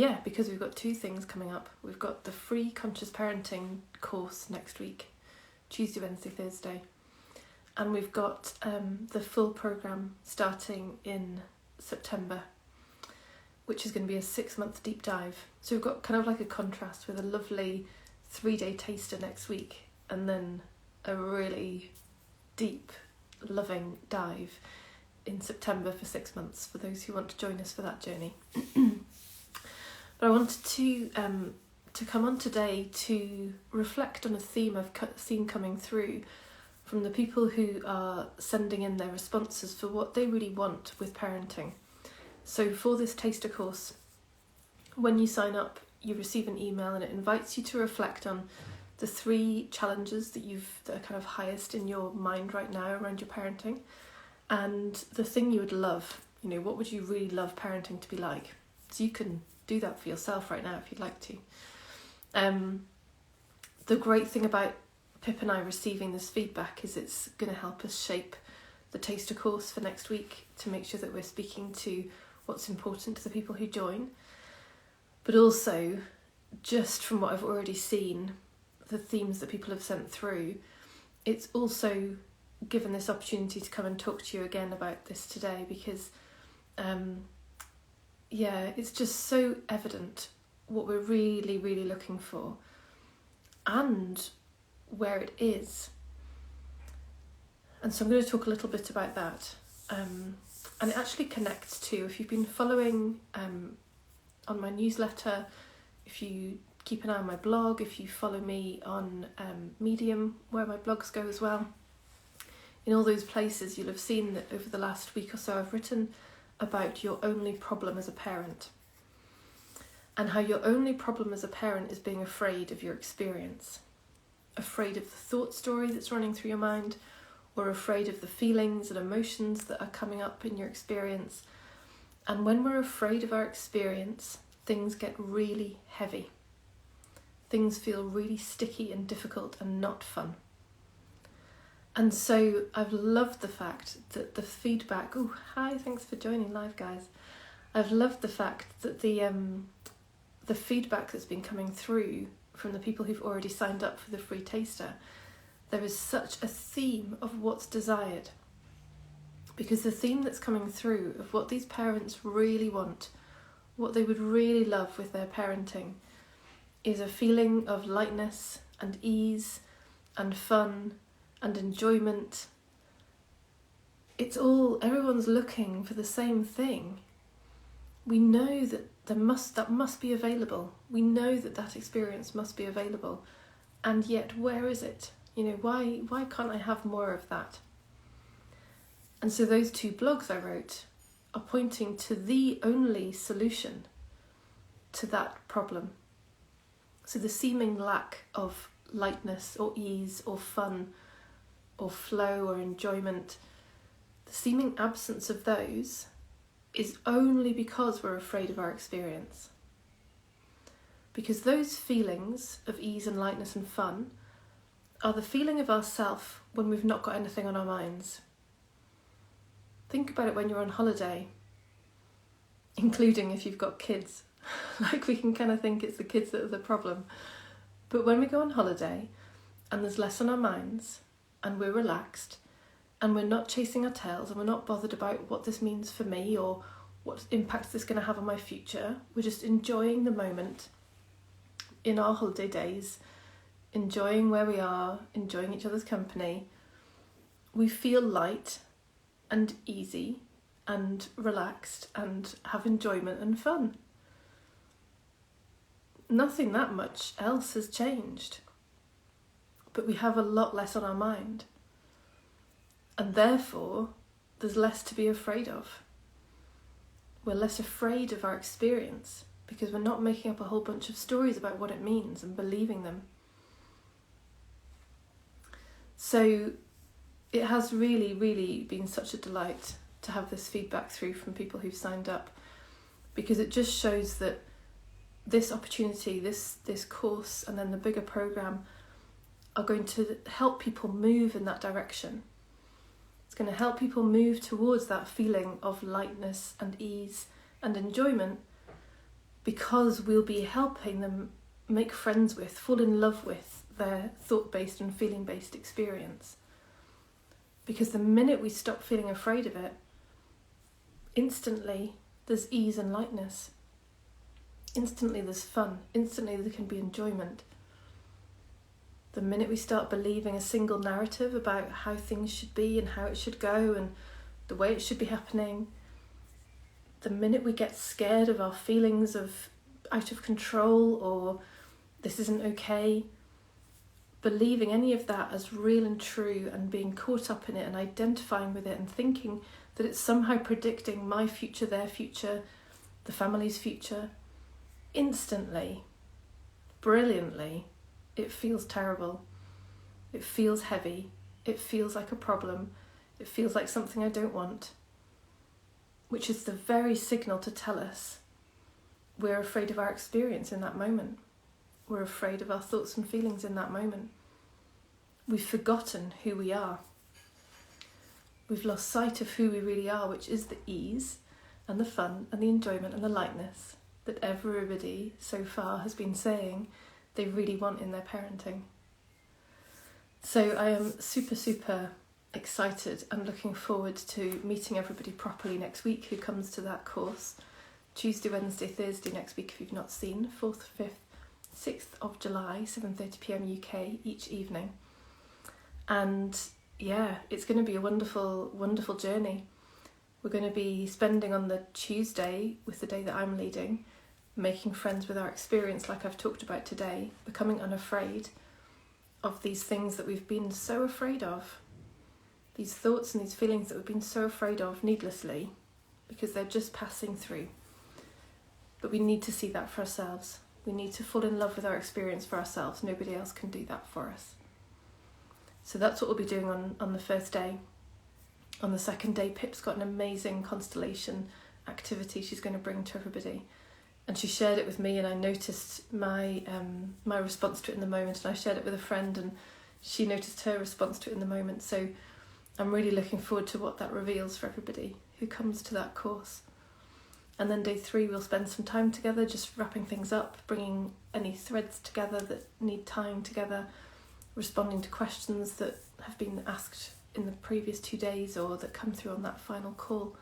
Yeah, because we've got two things coming up. We've got the free conscious parenting course next week, Tuesday, Wednesday, Thursday. And we've got the full programme starting in September, which is going to be a 6-month deep dive. So we've got kind of like a contrast with a lovely 3-day taster next week and then a really deep, loving dive in September for 6 months for those who want to join us for that journey. But I wanted to come on today to reflect on a theme I've seen coming through from the people who are sending in their responses for what they really want with parenting. So for this taster course, when you sign up, you receive an email and it invites you to reflect on the 3 challenges that are kind of highest in your mind right now around your parenting, and the thing you would love. What would you really love parenting to be like? So you can do that for yourself right now if you'd like to. The great thing about Pip and I receiving this feedback is it's going to help us shape the taster course for next week to make sure that we're speaking to what's important to the people who join. But also, just from what I've already seen, the themes that people have sent through, it's also given this opportunity to come and talk to you again about this today because, it's just so evident what we're really, really looking for and where it is. And so I'm going to talk a little bit about that. And it actually connects to, if you've been following on my newsletter, if you keep an eye on my blog, if you follow me on Medium, where my blogs go as well, in all those places you'll have seen that over the last week or so I've written about your only problem as a parent and how your only problem as a parent is being afraid of your experience, afraid of the thought story that's running through your mind, or afraid of the feelings and emotions that are coming up in your experience. And when we're afraid of our experience, things get really heavy. Things feel really sticky and difficult and not fun. And so I've loved the fact that the feedback... Oh, hi, thanks for joining live, guys. I've loved the fact that the feedback that's been coming through from the people who've already signed up for the free taster, there is such a theme of what's desired. Because the theme that's coming through of what these parents really want, what they would really love with their parenting, is a feeling of lightness and ease and fun and enjoyment. Everyone's looking for the same thing. We know that that must be available. We know that experience must be available. And yet, where is it? Why can't I have more of that? And so those 2 blogs I wrote are pointing to the only solution to that problem. So the seeming lack of lightness or ease or fun or flow or enjoyment, the seeming absence of those is only because we're afraid of our experience. Because those feelings of ease and lightness and fun are the feeling of ourself when we've not got anything on our minds. Think about it when you're on holiday, including if you've got kids. Like, we can kind of think it's the kids that are the problem. But when we go on holiday and there's less on our minds and we're relaxed and we're not chasing our tails and we're not bothered about what this means for me or what impact this is going to have on my future, we're just enjoying the moment in our holiday days, enjoying where we are, enjoying each other's company, we feel light and easy and relaxed and have enjoyment and fun. Nothing that much else has changed, but we have a lot less on our mind, and therefore there's less to be afraid of. We're less afraid of our experience because we're not making up a whole bunch of stories about what it means and believing them. So it has really, really been such a delight to have this feedback through from people who've signed up, because it just shows that this opportunity, this course, and then the bigger programme are going to help people move in that direction. It's going to help people move towards that feeling of lightness and ease and enjoyment, because we'll be helping them make friends with, fall in love with their thought-based and feeling-based experience. Because the minute we stop feeling afraid of it, instantly there's ease and lightness. Instantly there's fun. Instantly there can be enjoyment. The minute we start believing a single narrative about how things should be and how it should go and the way it should be happening, the minute we get scared of our feelings of out of control or this isn't okay, believing any of that as real and true and being caught up in it and identifying with it and thinking that it's somehow predicting my future, their future, the family's future, instantly, brilliantly, it feels terrible. It feels heavy. It feels like a problem. It feels like something I don't want, which is the very signal to tell us we're afraid of our experience in that moment. We're afraid of our thoughts and feelings in that moment. We've forgotten who we are. We've lost sight of who we really are, which is the ease and the fun and the enjoyment and the lightness that everybody so far has been saying they really want in their parenting. So I am super, super excited and looking forward to meeting everybody properly next week who comes to that course. Tuesday, Wednesday, Thursday next week if you've not seen, 4th, 5th, 6th of July, 7:30pm UK each evening. And yeah, it's going to be a wonderful, wonderful journey. We're going to be spending on the Tuesday, with the day that I'm leading, making friends with our experience like I've talked about today, becoming unafraid of these things that we've been so afraid of, these thoughts and these feelings that we've been so afraid of needlessly, because they're just passing through. But we need to see that for ourselves. We need to fall in love with our experience for ourselves. Nobody else can do that for us. So that's what we'll be doing on the first day. On the second day, Pip's got an amazing constellation activity she's going to bring to everybody. And she shared it with me, and I noticed my response to it in the moment, and I shared it with a friend and she noticed her response to it in the moment. So I'm really looking forward to what that reveals for everybody who comes to that course. And then day 3 we'll spend some time together just wrapping things up, bringing any threads together that need tying together, responding to questions that have been asked in the previous 2 days or that come through on that final call.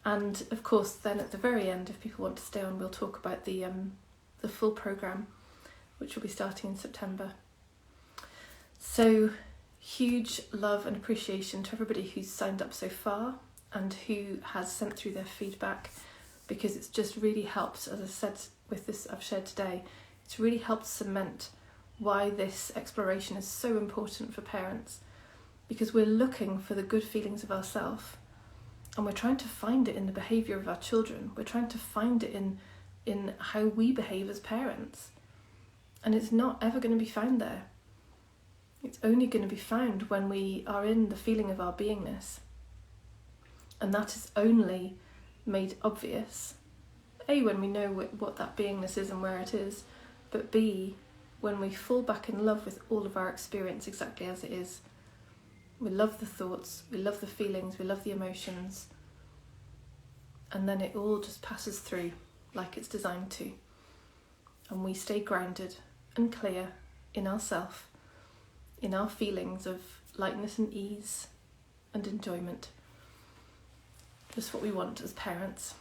And of course then at the very end, if people want to stay on, we'll talk about the full programme, which will be starting in September. So huge love and appreciation to everybody who's signed up so far and who has sent through their feedback, because it's just really helped, as I said with this I've shared today, it's really helped cement why this exploration is so important for parents, because we're looking for the good feelings of ourselves and we're trying to find it in the behaviour of our children. We're trying to find it in how we behave as parents, and it's not ever going to be found there. It's only going to be found when we are in the feeling of our beingness, and that is only made obvious, A, when we know what that beingness is and where it is, but B, when we fall back in love with all of our experience exactly as it is. We love the thoughts, we love the feelings, we love the emotions, and then it all just passes through like it's designed to, and we stay grounded and clear in ourself, in our feelings of lightness and ease and enjoyment. Just what we want as parents.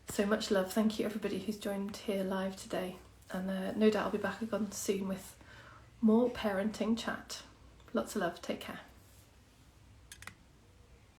So much love. Thank you everybody who's joined here live today, and no doubt I'll be back again soon with more parenting chat. Lots of love. Take care.